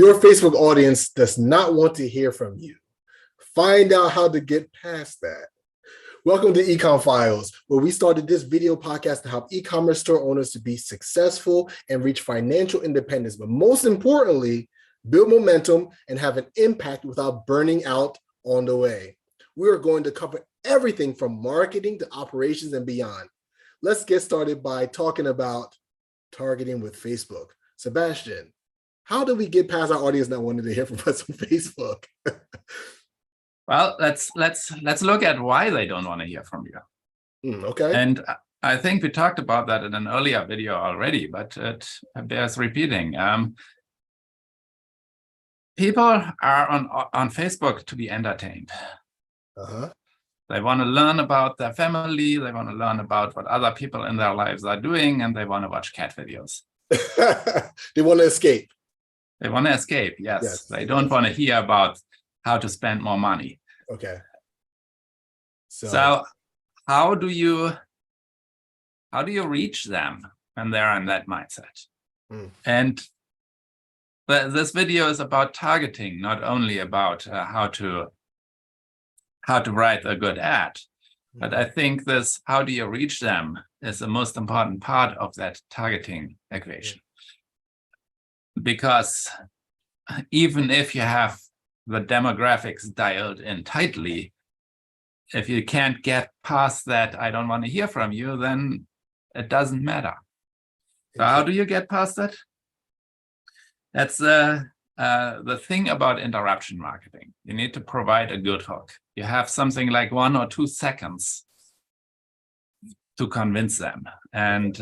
Your Facebook audience does not want to hear from you. Find out how to get past that. Welcome to eComFiles, where we started this video podcast to help e-commerce store owners to be successful and reach financial independence, but most importantly, build momentum and have an impact without burning out on the way. We are going to cover everything from marketing to operations and beyond. Let's get started by talking about targeting with Facebook. Sebastian, how do we get past our audience not wanting to hear from us on Facebook? Well, let's look at why they don't want to hear from you. Okay. And I think we talked about that in an earlier video already, but it bears repeating. People are on Facebook to be entertained. They want to learn about their family. They want to learn about what other people in their lives are doing, and they want to watch cat videos. They want to escape. They want to escape, yes. They don't want to hear about how to spend more money. Okay. So how do you reach them when they're in that mindset? And this video is about targeting, not only about how to write a good ad, but I think this how do you reach them is the most important part of that targeting equation. Because even if you have the demographics dialed in tightly, if you can't get past that, I don't want to hear from you, then it doesn't matter. So how do you get past that? That's the thing about interruption marketing. You need to provide a good hook. You have something like 1 or 2 seconds to convince them. And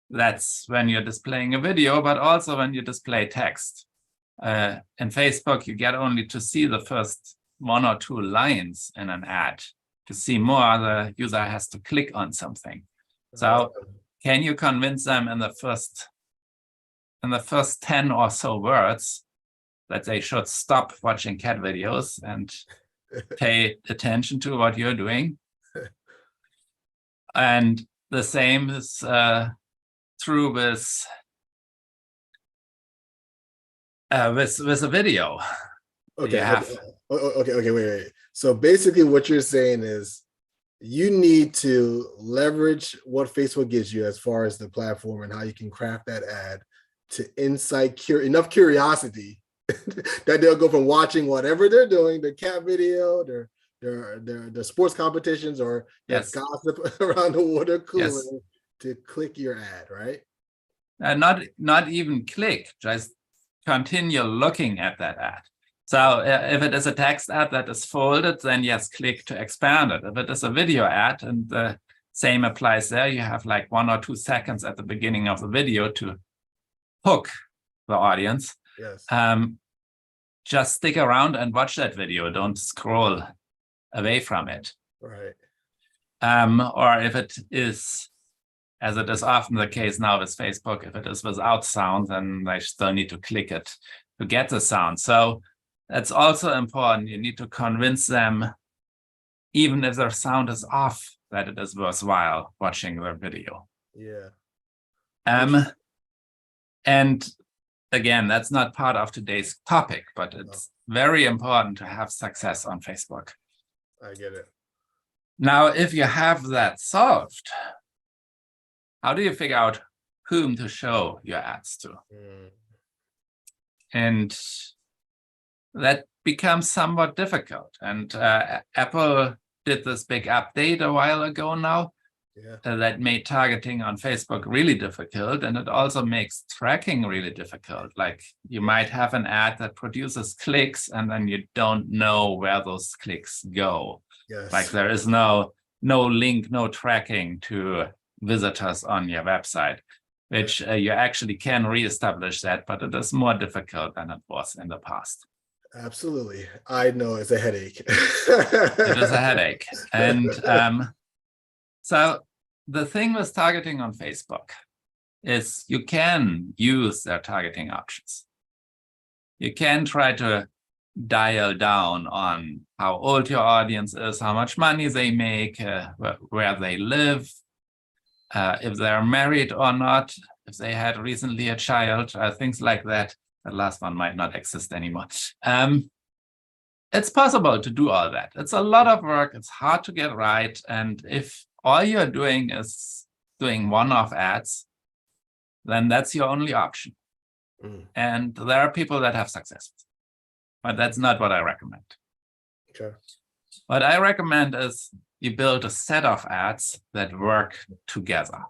that's when you're displaying a video, but also when you display text. In Facebook, you get only to see the first 1 or 2 lines in an ad. To see more, the user has to click on something. So can you convince them in the first 10 or so words that they should stop watching cat videos and pay attention to what you're doing? And the same is true with a video. Okay, wait. So basically what you're saying is you need to leverage what Facebook gives you as far as the platform and how you can craft that ad to incite enough curiosity that they'll go from watching whatever they're doing, the cat video, their sports competitions, or gossip around the water cooler, to click your ad, right? Not even click, just continue looking at that ad. So if it is a text ad that is folded, then yes, click to expand it. If it is a video ad, and the same applies there, you have like 1 or 2 seconds at the beginning of the video to hook the audience. Just stick around and watch that video. Don't scroll away from it. Right. Or if it is, as it is often the case now with Facebook, if it is without sound, then they still need to click it to get the sound. So that's also important. You need to convince them, even if their sound is off, that it is worthwhile watching their video. Yeah. And again, that's not part of today's topic, but it's very important to have success on Facebook. I get it. Now, if you have that solved, how do you figure out whom to show your ads to? And that becomes somewhat difficult. And Apple did this big update a while ago now that made targeting on Facebook really difficult. And it also makes tracking really difficult. Like you might have an ad that produces clicks, and then you don't know where those clicks go. Like there is no link, no tracking to visitors on your website, which you actually can reestablish that, but it is more difficult than it was in the past. Absolutely. I know it's a headache. It is a headache. And so the thing with targeting on Facebook is you can use their targeting options. You can try to dial down on how old your audience is, how much money they make, where they live, if they're married or not, if they had recently a child, things like that. That last one might not exist anymore. It's possible to do all that. It's a lot of work. It's hard to get right. And if all you're doing is doing one-off ads, then that's your only option. And there are people that have success. But that's not what I recommend. Okay. What I recommend is you build a set of ads that work together.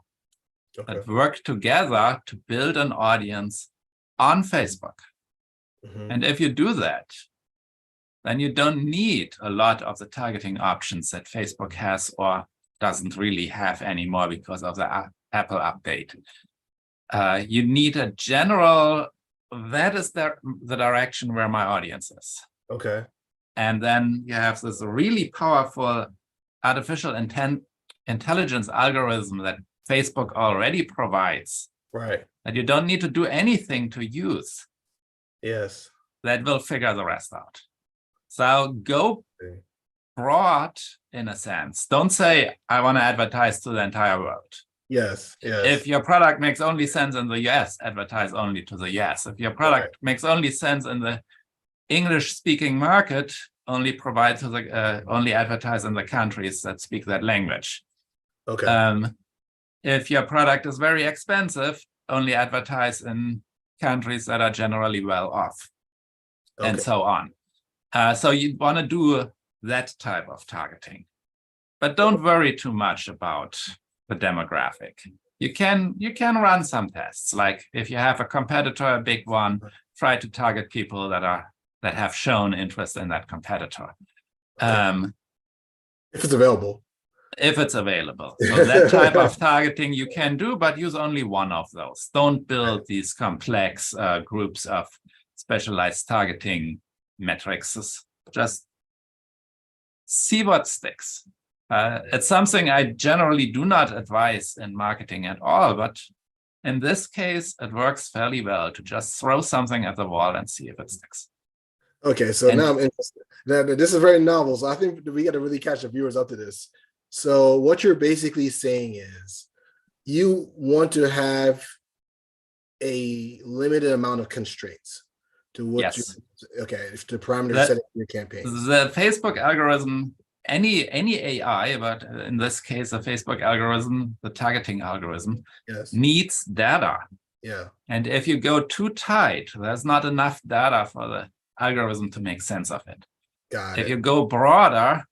Okay. That work together to build an audience on Facebook. And if you do that, then you don't need a lot of the targeting options that Facebook has or doesn't really have anymore because of the Apple update. You need a general, that is the direction where my audience is. Okay. And then you have this really powerful artificial intelligence algorithm that Facebook already provides. Right. That you don't need to do anything to use. Yes. That will figure the rest out. So go broad in a sense. Don't say, I want to advertise to the entire world. Yes. Yes. If your product makes only sense in the US, advertise only to the US. If your product makes only sense in the English-speaking market, only provide to the only advertise in the countries that speak that language. Okay. If your product is very expensive, only advertise in countries that are generally well off, and so on. So you want to do that type of targeting, but don't worry too much about the demographic. You can run some tests, like if you have a competitor, a big one, try to target people that have shown interest in that competitor. If it's available. If it's available. So that type of targeting you can do, but use only one of those. Don't build these complex groups of specialized targeting metrics. Just see what sticks. It's something I generally do not advise in marketing at all, but in this case, it works fairly well to just throw something at the wall and see if it sticks. Okay, so now I'm interested. Now, this is very novel, so I think we got to really catch the viewers up to this. So what you're basically saying is you want to have a limited amount of constraints to what the parameters set in your campaign. The Facebook algorithm, any AI, but in this case, the Facebook algorithm, the targeting algorithm, needs data. Yeah. And if you go too tight, there's not enough data for the algorithm to make sense of it. If you go broader,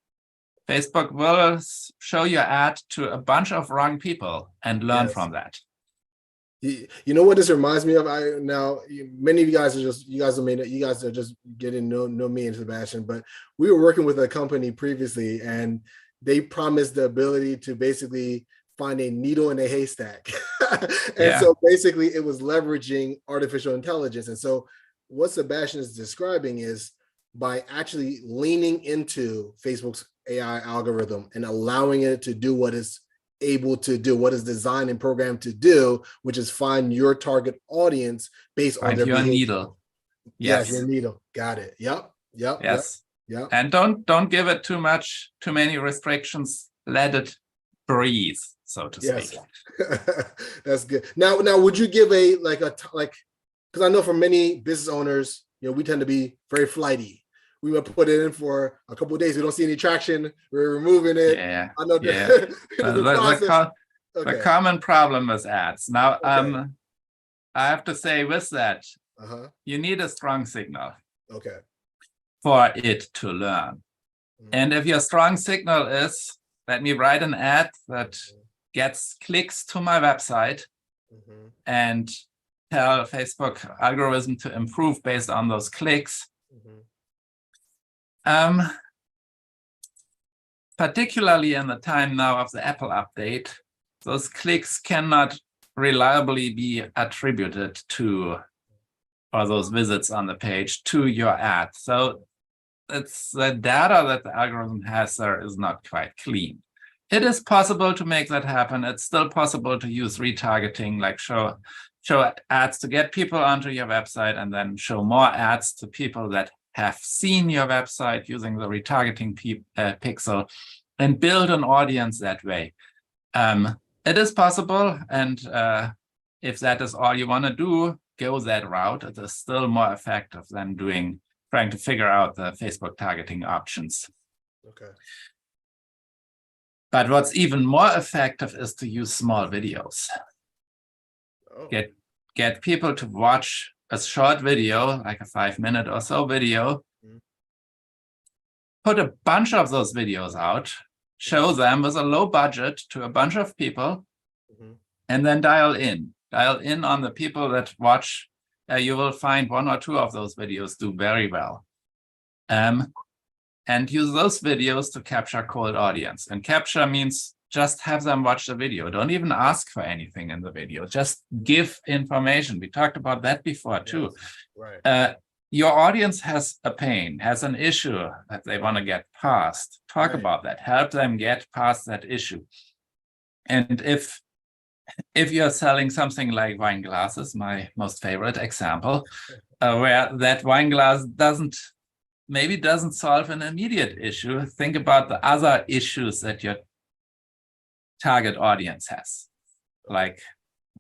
Facebook will show your ad to a bunch of wrong people and learn from that. You know what this reminds me of? Many of you guys are just getting to know me and Sebastian, but we were working with a company previously, and they promised the ability to basically find a needle in a haystack. So basically it was leveraging artificial intelligence. And so what Sebastian is describing is by actually leaning into Facebook's AI algorithm and allowing it to do what it's able to do, what is designed and programmed to do, which is find your target audience based on their behavior. Needle. Yes, your needle. Got it. Yep. And don't give it too many restrictions. Let it breathe, so to speak. That's good. Now, would you give because I know for many business owners, we tend to be very flighty. We will put it in for a couple of days. We don't see any traction. We're removing it. Yeah. I know the common problem is ads. Now, I have to say with that, you need a strong signal for it to learn. And if your strong signal is, let me write an ad that gets clicks to my website and tell Facebook algorithm to improve based on those clicks, particularly in the time now of the Apple update, those clicks cannot reliably be attributed to, or those visits on the page, to your ad. So it's the data that the algorithm has there is not quite clean. It is possible to make that happen. It's still possible to use retargeting, like show ads to get people onto your website and then show more ads to people that have seen your website using the retargeting pixel and build an audience that way. It is possible, and if that is all you want to do, go that route, it is still more effective than trying to figure out the Facebook targeting options. Okay. But what's even more effective is to use small videos. Oh. Get people to watch a short video, like a 5-minute or so video, put a bunch of those videos out, show them with a low budget to a bunch of people, and then dial in on the people that watch. You will find 1 or 2 of those videos do very well. And use those videos to capture cold audience. And capture means just have them watch the video. Don't even ask for anything in the video. Just give information. We talked about that before too. Yes. Right. Your audience has a pain, has an issue that they want to get past. Talk about that. Help them get past that issue. And if you're selling something like wine glasses, my most favorite example, where that wine glass maybe doesn't solve an immediate issue, think about the other issues that your target audience has, like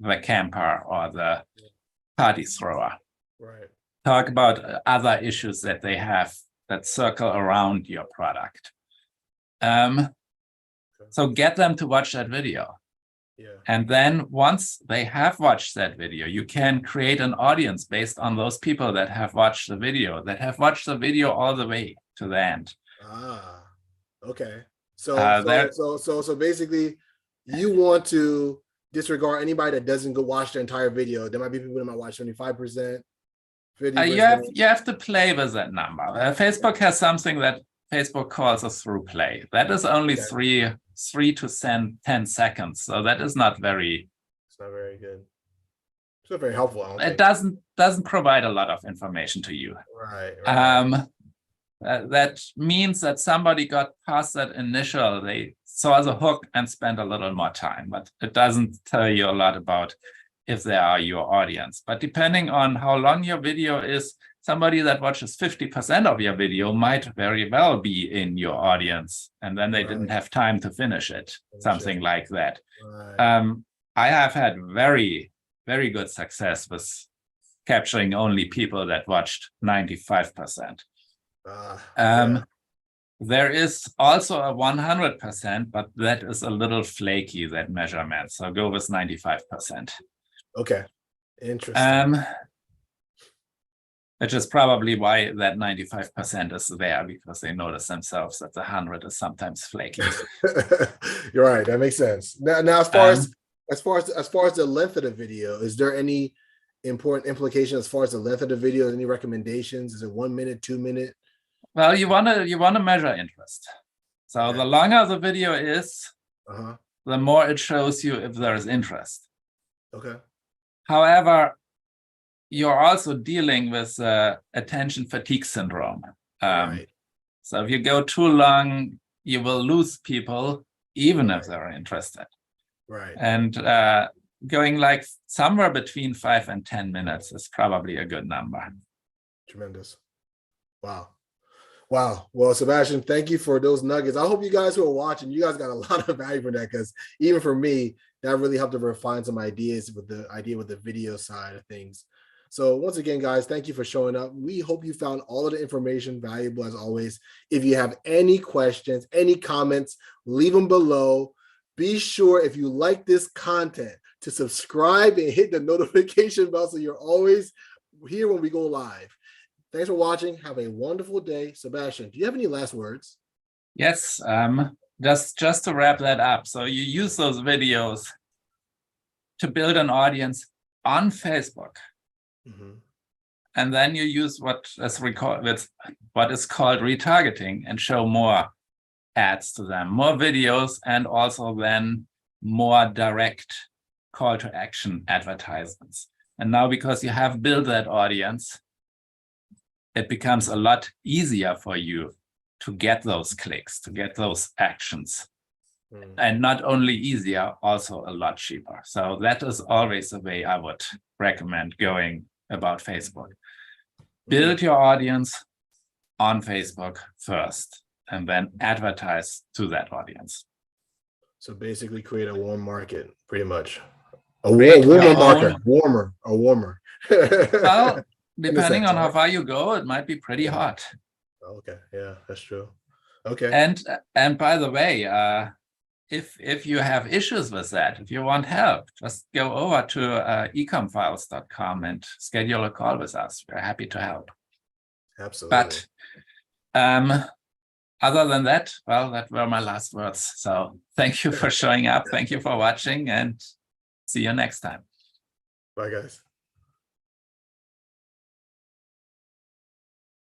the camper or the party thrower. Right. Talk about other issues that they have that circle around your product. So get them to watch that video. Yeah. And then once they have watched that video, you can create an audience based on those people that have watched the video, all the way to the end. Ah, okay. So basically, you want to disregard anybody that doesn't go watch the entire video. There might be people that might watch 75%, 50%. You have to play with that number. Facebook has something that Facebook calls a through play. That is only 3 to 10 seconds. So that is not very. It's not very good. It's not very helpful. It doesn't provide a lot of information to you. Right. That means that somebody got past that initial. They saw the hook and spent a little more time, but it doesn't tell you a lot about if they are your audience. But depending on how long your video is, somebody that watches 50% of your video might very well be in your audience, and then they didn't have time to finish it, something like that. Right. I have had very, very good success with capturing only people that watched 95%. There is also a 100%, but that is a little flaky, that measurement. So go with 95%. Okay, interesting. Which is probably why that 95% is there, because they notice themselves that the 100 is sometimes flaky. You're right. That makes sense. Now as far as the length of the video, is there any important implication as far as the length of the video? Any recommendations? Is it 1 minute, 2 minute? Well, you want to measure interest. So the longer the video is, the more it shows you if there is interest. Okay. However, you're also dealing with attention fatigue syndrome. Right. So if you go too long, you will lose people, even if they're interested. Right. And going like somewhere between 5 and 10 minutes is probably a good number. Tremendous. Wow. Well, Sebastian, thank you for those nuggets. I hope you guys who are watching, you guys got a lot of value from that, because even for me, that really helped to refine some ideas with the video side of things. So once again, guys, thank you for showing up. We hope you found all of the information valuable as always. If you have any questions, any comments, leave them below. Be sure, if you like this content, to subscribe and hit the notification bell so you're always here when we go live. Thanks for watching. Have a wonderful day. Sebastian, do you have any last words? Yes, just to wrap that up. So you use those videos to build an audience on Facebook. And then you use what is called retargeting and show more ads to them, more videos, and also then more direct call to action advertisements. And now, because you have built that audience, it becomes a lot easier for you to get those clicks, to get those actions. And not only easier, also a lot cheaper. So that is always the way I would recommend going about Facebook. Build your audience on Facebook first, and then advertise to that audience. So basically create a warm market, pretty much. A warmer market. Well, depending on how far you go, it might be pretty hot. Okay, yeah, that's true. Okay. And by the way, if you have issues with that, if you want help, just go over to eComFiles.com and schedule a call with us. We're happy to help. Absolutely. But other than that, well, that were my last words. So thank you for showing up. Thank you for watching, and see you next time. Bye, guys.